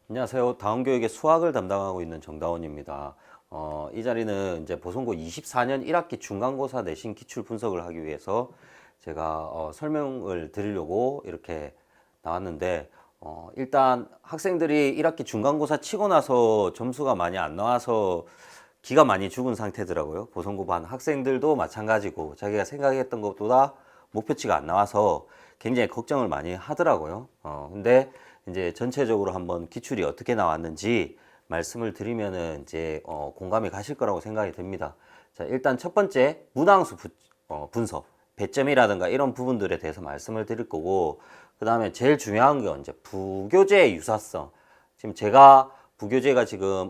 안녕하세요. 다운교육의 수학을 담당하고 있는 정다원입니다. 이 자리는 이제 보성고 24년 1학기 중간고사 내신 기출 분석을 하기 위해서 제가 설명을 드리려고 이렇게 나왔는데, 일단 학생들이 1학기 중간고사 치고 나서 점수가 많이 안 나와서 기가 많이 죽은 상태더라고요. 보성고 반 학생들도 마찬가지고 자기가 생각했던 것보다 목표치가 안 나와서 굉장히 걱정을 많이 하더라고요. 근데 이제 전체적으로 한번 기출이 어떻게 나왔는지 말씀을 드리면은 이제 공감이 가실 거라고 생각이 됩니다. 자, 일단 첫 번째 문항수 분석, 배점이라든가 이런 부분들에 대해서 말씀을 드릴 거고, 그 다음에 제일 중요한 건 이제 부교재의 유사성. 지금 제가 부교재가 지금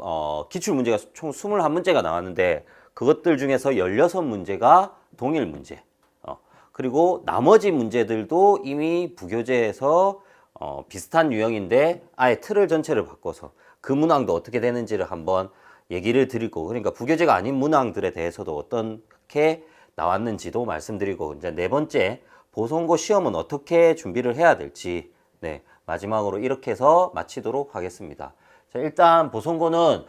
기출 문제가 총 21문제가 나왔는데 그것들 중에서 16문제가 동일 문제. 그리고 나머지 문제들도 이미 부교재에서 비슷한 유형인데 아예 틀을 전체를 바꿔서 그 문항도 어떻게 되는지를 한번 얘기를 드릴 거고, 그러니까 부교재가 아닌 문항들에 대해서도 어떻게 나왔는지도 말씀드리고, 이제 네 번째 보성고 시험은 어떻게 준비를 해야 될지, 네, 마지막으로 이렇게 해서 마치도록 하겠습니다. 자, 일단 보성고는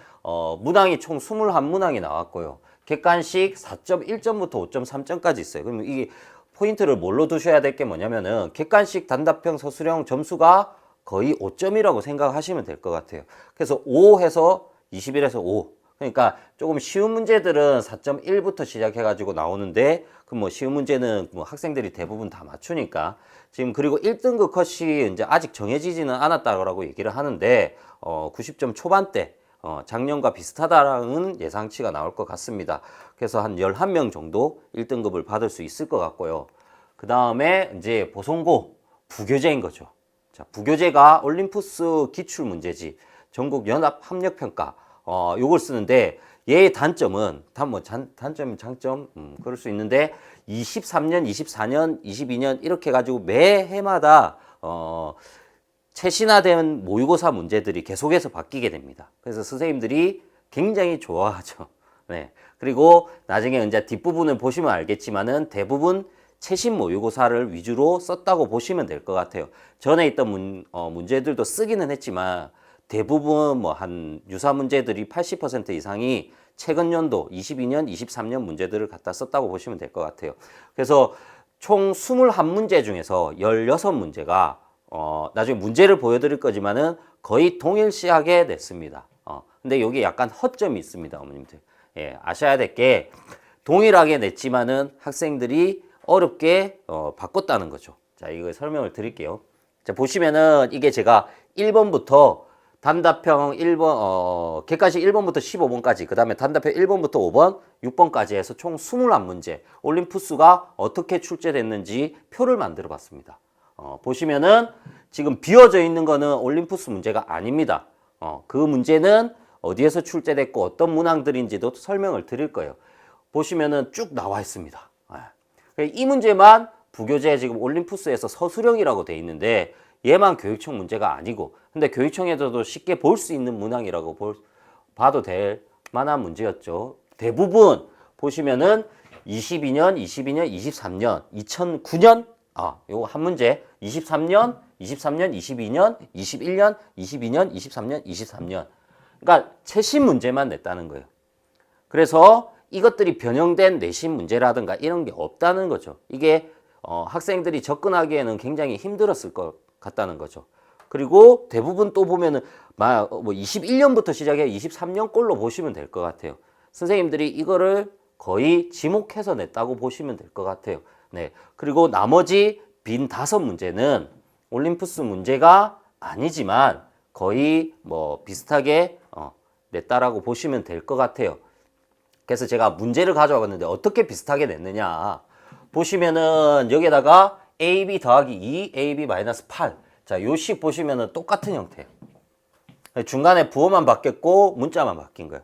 문항이 총 21문항이 나왔고요. 객관식 4.1점부터 5.3점까지 있어요. 그러면 이게 포인트를 뭘로 두셔야 될 게 뭐냐면은 객관식 단답형 서술형 점수가 거의 5점이라고 생각하시면 될 것 같아요. 그래서 5 해서 21에서 5. 그러니까 조금 쉬운 문제들은 4.1부터 시작해가지고 나오는데, 그 뭐 쉬운 문제는 뭐 학생들이 대부분 다 맞추니까 지금, 그리고 1등급 컷이 이제 아직 정해지지는 않았다고 얘기를 하는데 90점 초반대, 작년과 비슷하다라는 예상치가 나올 것 같습니다. 그래서 한 11명 정도 1등급을 받을 수 있을 것 같고요. 그 다음에 이제 보성고 부교재인 거죠. 자, 부교재가 올림푸스 기출문제집, 전국연합학력평가, 요걸 쓰는데 얘의 단점은, 단점, 장점, 그럴 수 있는데 23년, 24년, 22년 이렇게 해가지고 매 해마다 최신화된 모의고사 문제들이 계속해서 바뀌게 됩니다. 그래서 선생님들이 굉장히 좋아하죠. 네. 그리고 나중에 이제 뒷부분을 보시면 알겠지만은 대부분 최신 모의고사를 위주로 썼다고 보시면 될 것 같아요. 전에 있던 문제들도 쓰기는 했지만 대부분 뭐 한 유사 문제들이 80% 이상이 최근 연도 22년, 23년 문제들을 갖다 썼다고 보시면 될 것 같아요. 그래서 총 21문제 중에서 16문제가 나중에 문제를 보여드릴 거지만은 거의 동일시하게 냈습니다. 근데 여기 약간 허점이 있습니다, 어머님들. 예, 아셔야 될 게 동일하게 냈지만은 학생들이 어렵게 바꿨다는 거죠. 자, 이거 설명을 드릴게요. 자, 보시면은 이게 제가 1번부터 단답형 1번, 객관식 1번부터 15번까지, 그 다음에 단답형 1번부터 5번, 6번까지 해서 총 21문제, 올림푸스가 어떻게 출제됐는지 표를 만들어 봤습니다. 보시면은 지금 비워져 있는 거는 올림푸스 문제가 아닙니다. 그 문제는 어디에서 출제됐고 어떤 문항들인지도 설명을 드릴 거예요. 보시면은 쭉 나와 있습니다. 이 문제만 부교재 지금 올림푸스에서 서술형이라고 돼 있는데 얘만 교육청 문제가 아니고, 근데 교육청에서도 쉽게 볼 수 있는 문항이라고 봐도 될 만한 문제였죠. 대부분 보시면은 22년, 23년, 2009년, 요거 한 문제, 23년, 22년, 21년, 22년, 23년, 23년. 그러니까 최신 문제만 냈다는 거예요. 그래서 이것들이 변형된 내신 문제라든가 이런 게 없다는 거죠. 이게 학생들이 접근하기에는 굉장히 힘들었을 것 같다는 거죠. 그리고 대부분 또 보면은 뭐 21년부터 시작해 23년 꼴로 보시면 될 것 같아요. 선생님들이 이거를 거의 지목해서 냈다고 보시면 될 것 같아요. 네. 그리고 나머지 빈 5문제는 올림푸스 문제가 아니지만 거의 뭐 비슷하게 냈다라고 보시면 될 것 같아요. 그래서 제가 문제를 가져와 봤는데 어떻게 비슷하게 냈느냐. 보시면은 여기에다가 AB 더하기 2, AB 마이너스 8. 자, 요 식 보시면은 똑같은 형태예요. 중간에 부호만 바뀌었고 문자만 바뀐 거예요.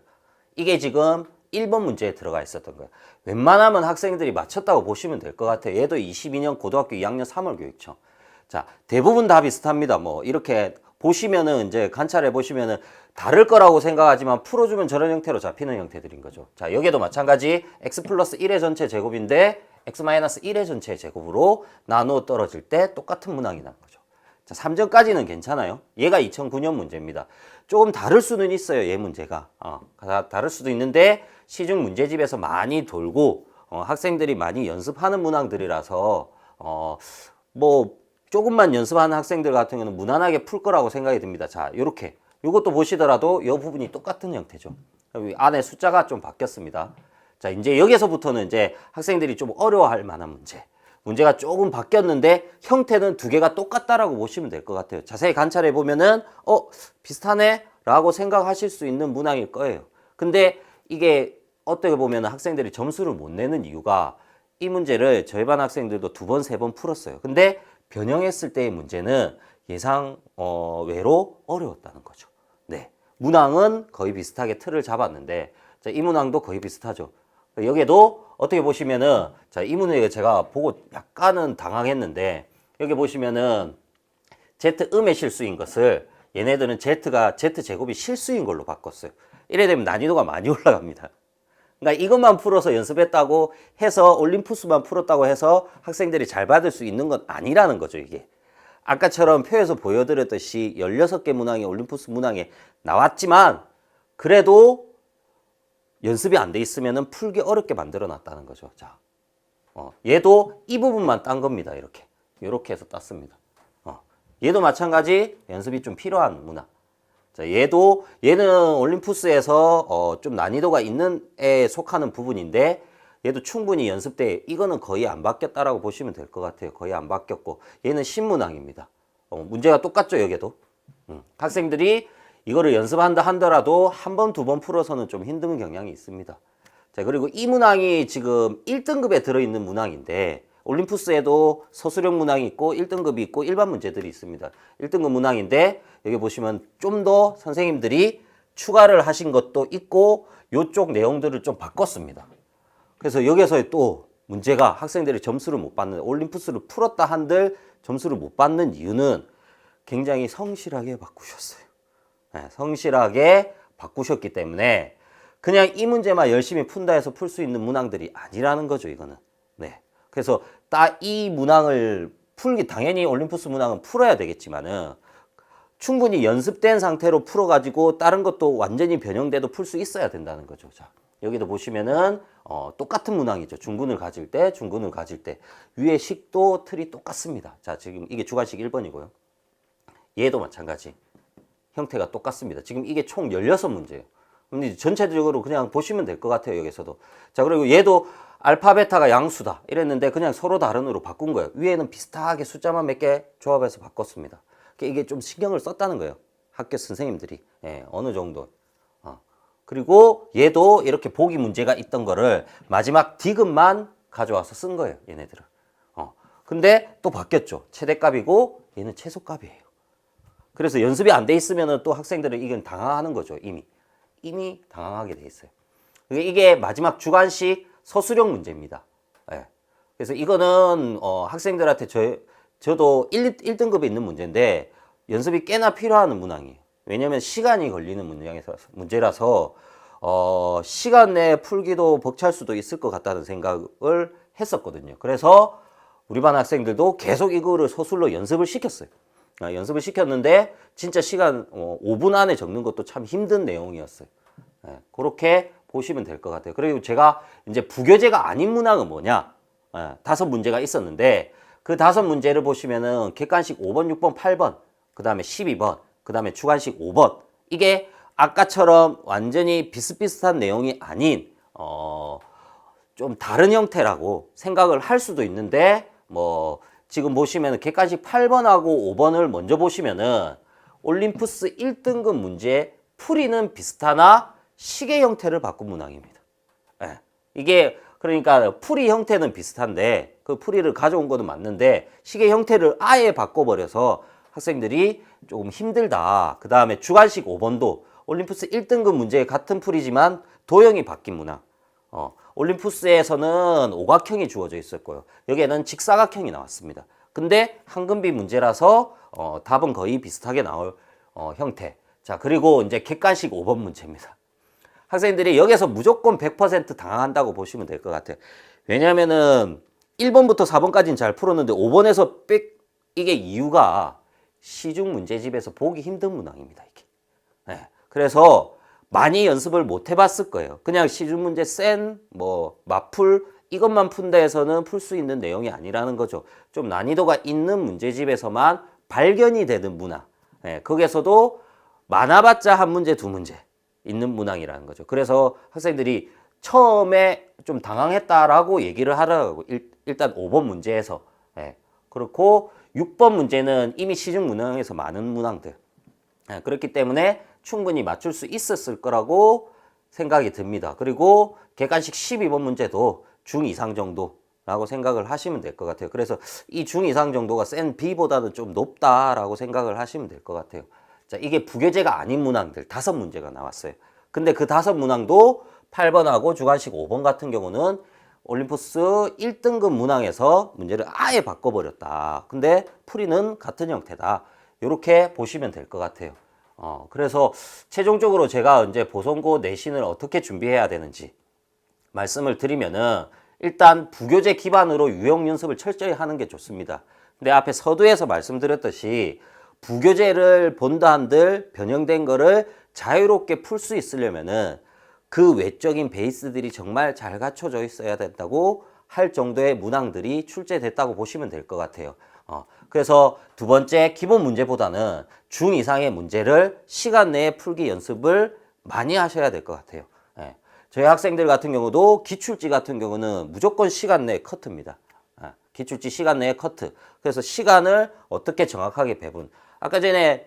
이게 지금 1번 문제에 들어가 있었던 거예요. 웬만하면 학생들이 맞췄다고 보시면 될 것 같아요. 얘도 22년 고등학교 2학년 3월 교육청. 자, 대부분 다 비슷합니다. 뭐 이렇게 보시면은 이제 관찰해 보시면은 다를 거라고 생각하지만 풀어주면 저런 형태로 잡히는 형태들인 거죠. 자, 여기에도 마찬가지 x 플러스 1의 전체 제곱인데 x 마이너스 1의 전체 제곱으로 나누어 떨어질 때 똑같은 문항이 나는 거죠. 자, 3전까지는 괜찮아요. 얘가 2009년 문제입니다. 조금 다를 수는 있어요. 얘 문제가. 다를 수도 있는데 시중 문제집에서 많이 돌고 학생들이 많이 연습하는 문항들이라서 뭐 조금만 연습하는 학생들 같은 경우는 무난하게 풀 거라고 생각이 듭니다. 자, 요렇게 요것도 보시더라도 이 부분이 똑같은 형태죠. 여기 안에 숫자가 좀 바뀌었습니다. 자, 이제 여기서부터는 이제 학생들이 좀 어려워할 만한 문제가 조금 바뀌었는데 형태는 두 개가 똑같다라고 보시면 될 것 같아요. 자세히 관찰해 보면은 비슷하네 라고 생각하실 수 있는 문항일 거예요. 근데 이게 어떻게 보면 학생들이 점수를 못 내는 이유가 이 문제를 저희 반 학생들도 2번, 3번 풀었어요. 근데 변형했을 때의 문제는 예상 외로 어려웠다는 거죠. 네, 문항은 거의 비슷하게 틀을 잡았는데 자, 이 문항도 거의 비슷하죠. 여기에도 어떻게 보시면은 자, 이 문항을 제가 보고 약간은 당황했는데 여기 보시면은 Z 음의 실수인 것을 얘네들은 Z가 Z 제곱이 실수인 걸로 바꿨어요. 이래 되면 난이도가 많이 올라갑니다. 그러니까 이것만 풀어서 연습했다고 해서 올림푸스만 풀었다고 해서 학생들이 잘 받을 수 있는 건 아니라는 거죠, 이게. 아까처럼 표에서 보여드렸듯이 16개 문항이 올림푸스 문항에 나왔지만 그래도 연습이 안 돼 있으면 풀기 어렵게 만들어 놨다는 거죠. 자, 얘도 이 부분만 딴 겁니다. 이렇게 해서 땄습니다. 얘도 마찬가지 연습이 좀 필요한 문항. 자, 얘는 올림푸스에서 좀 난이도가 있는 애에 속하는 부분인데 얘도 충분히 연습 때 이거는 거의 안 바뀌었다라고 보시면 될 것 같아요. 거의 안 바뀌었고 얘는 신문항입니다. 문제가 똑같죠, 여기도. 학생들이 이거를 연습한다 한더라도 한 번, 2번 풀어서는 좀 힘든 경향이 있습니다. 자, 그리고 이 문항이 지금 1등급에 들어있는 문항인데 올림푸스에도 서술형 문항이 있고 1등급이 있고 일반 문제들이 있습니다. 1등급 문항인데 여기 보시면 좀 더 선생님들이 추가를 하신 것도 있고 요쪽 내용들을 좀 바꿨습니다. 그래서 여기서 또 문제가 학생들이 점수를 못 받는 올림푸스를 풀었다 한들 점수를 못 받는 이유는 굉장히 성실하게 바꾸셨어요. 네, 성실하게 바꾸셨기 때문에 그냥 이 문제만 열심히 푼다 해서 풀 수 있는 문항들이 아니라는 거죠, 이거는. 네. 그래서 딱 이 문항을 풀기 당연히 올림푸스 문항은 풀어야 되겠지만은 충분히 연습된 상태로 풀어가지고 다른 것도 완전히 변형돼도 풀 수 있어야 된다는 거죠. 자, 여기도 보시면은 똑같은 문항이죠. 중군을 가질 때 위에 식도 틀이 똑같습니다. 자, 지금 이게 주관식 1번이고요. 얘도 마찬가지. 형태가 똑같습니다. 지금 이게 총 16문제예요. 근데 전체적으로 그냥 보시면 될 것 같아요, 여기서도. 자, 그리고 얘도 알파, 베타가 양수다 이랬는데 그냥 서로 다른으로 바꾼 거예요. 위에는 비슷하게 숫자만 몇 개 조합해서 바꿨습니다. 이게 좀 신경을 썼다는 거예요. 학교 선생님들이. 어느 정도. 그리고 얘도 이렇게 보기 문제가 있던 거를 마지막 디귿만 가져와서 쓴 거예요, 얘네들은. 근데 또 바뀌었죠. 최대값이고 얘는 최소값이에요. 그래서 연습이 안 돼 있으면 또 학생들은 이건 당황하는 거죠, 이미 당황하게 돼 있어요. 이게 마지막 주관식 서술형 문제입니다. 그래서 이거는 학생들한테 저도 1등급에 있는 문제인데 연습이 꽤나 필요한 문항이에요. 왜냐면 시간이 걸리는 문제라서 시간 내에 풀기도 벅찰 수도 있을 것 같다는 생각을 했었거든요. 그래서 우리 반 학생들도 계속 이거를 서술로 연습을 시켰어요. 연습을 시켰는데 진짜 시간 5분 안에 적는 것도 참 힘든 내용이었어요. 그렇게 보시면 될 것 같아요. 그리고 제가 이제 부교재가 아닌 문항은 뭐냐? 5문제가 있었는데 그 5문제를 보시면은 객관식 5번, 6번, 8번, 그 다음에 12번, 그 다음에 주관식 5번. 이게 아까처럼 완전히 비슷비슷한 내용이 아닌 좀 다른 형태라고 생각을 할 수도 있는데 지금 보시면은 객관식 8번하고 5번을 먼저 보시면은 올림푸스 1등급 문제 풀이는 비슷하나 시계 형태를 바꾼 문항입니다. 이게 그러니까 풀이 형태는 비슷한데 그 풀이를 가져온 거는 맞는데 시계 형태를 아예 바꿔버려서 학생들이 조금 힘들다. 그 다음에 주관식 5번도 올림푸스 1등급 문제 같은 풀이지만 도형이 바뀐 문항. 올림푸스에서는 오각형이 주어져 있었고요. 여기에는 직사각형이 나왔습니다. 근데 한금비 문제라서 답은 거의 비슷하게 나올 형태. 자, 그리고 이제 객관식 5번 문제입니다. 학생들이 여기서 무조건 100% 당황한다고 보시면 될 것 같아요. 왜냐면은 1번부터 4번까지는 잘 풀었는데 5번에서 이게 이유가 시중 문제집에서 보기 힘든 문항입니다, 이게. 네. 그래서 많이 연습을 못 해봤을 거예요. 그냥 시중 문제 센, 뭐, 맞풀, 이것만 푼다 해서는 풀 수 있는 내용이 아니라는 거죠. 좀 난이도가 있는 문제집에서만 발견이 되는 문항. 네. 거기에서도 많아봤자 한 문제, 두 문제 있는 문항이라는 거죠. 그래서 학생들이 처음에 좀 당황했다라고 얘기를 하더라고요. 일단 5번 문제에서. 네. 그렇고 6번 문제는 이미 시중 문항에서 많은 문항들. 네. 그렇기 때문에 충분히 맞출 수 있었을 거라고 생각이 듭니다. 그리고 객관식 12번 문제도 중 이상 정도라고 생각을 하시면 될 것 같아요. 그래서 이 중 이상 정도가 센 B보다는 좀 높다라고 생각을 하시면 될 것 같아요. 자, 이게 부교재가 아닌 문항들 5문제가 나왔어요. 근데 그 5문항도 8번하고 주관식 5번 같은 경우는 올림포스 1등급 문항에서 문제를 아예 바꿔버렸다. 근데 풀이는 같은 형태다. 이렇게 보시면 될 것 같아요. 그래서 최종적으로 제가 이제 보성고 내신을 어떻게 준비해야 되는지 말씀을 드리면은 일단 부교재 기반으로 유형 연습을 철저히 하는 게 좋습니다. 근데 앞에 서두에서 말씀드렸듯이 부교재를 본다 한들 변형된 거를 자유롭게 풀 수 있으려면은 그 외적인 베이스들이 정말 잘 갖춰져 있어야 된다고 할 정도의 문항들이 출제됐다고 보시면 될 것 같아요. 그래서 두 번째 기본 문제보다는 중 이상의 문제를 시간 내에 풀기 연습을 많이 하셔야 될 것 같아요. 예. 저희 학생들 같은 경우도 기출지 같은 경우는 무조건 시간 내에 커트입니다. 기출지 시간 내에 커트. 그래서 시간을 어떻게 정확하게 배분. 아까 전에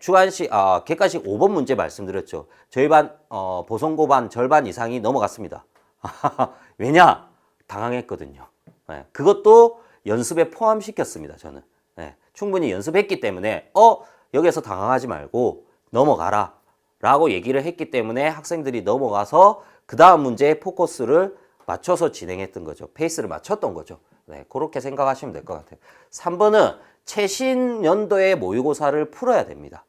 객관식 5번 문제 말씀드렸죠. 저희 반, 보성고 반 절반 이상이 넘어갔습니다. 왜냐? 당황했거든요. 네, 그것도 연습에 포함시켰습니다, 저는. 네, 충분히 연습했기 때문에, 여기서 당황하지 말고 넘어가라. 라고 얘기를 했기 때문에 학생들이 넘어가서 그 다음 문제에 포커스를 맞춰서 진행했던 거죠. 페이스를 맞췄던 거죠. 네, 그렇게 생각하시면 될 것 같아요. 3번은 최신 연도의 모의고사를 풀어야 됩니다.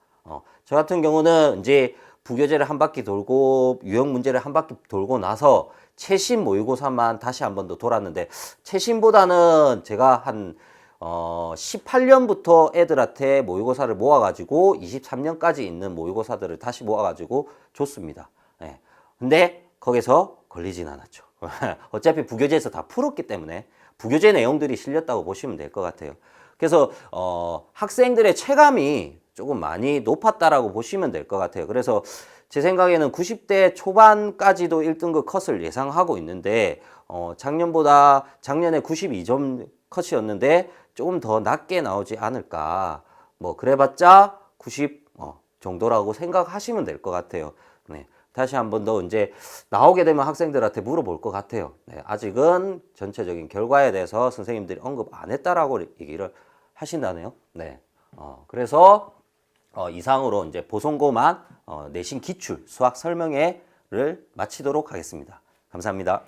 저 같은 경우는 이제 부교재를 한 바퀴 돌고 유형 문제를 한 바퀴 돌고 나서 최신 모의고사만 다시 한 번 더 돌았는데 최신보다는 제가 한 18년부터 애들한테 모의고사를 모아가지고 23년까지 있는 모의고사들을 다시 모아가지고 줬습니다. 네. 근데 거기서 걸리진 않았죠. 어차피 부교재에서 다 풀었기 때문에 부교재 내용들이 실렸다고 보시면 될 것 같아요. 그래서 학생들의 체감이 조금 많이 높았다라고 보시면 될 것 같아요. 그래서 제 생각에는 90대 초반까지도 1등급 컷을 예상하고 있는데 작년에 92점 컷이었는데 조금 더 낮게 나오지 않을까. 뭐 그래봤자 90 정도라고 생각하시면 될 것 같아요. 네. 다시 한 번 더 이제 나오게 되면 학생들한테 물어볼 것 같아요. 네. 아직은 전체적인 결과에 대해서 선생님들이 언급 안 했다라고 얘기를 하신다네요. 네. 그래서 이상으로 이제 보성고만 내신 기출 수학 설명회를 마치도록 하겠습니다. 감사합니다.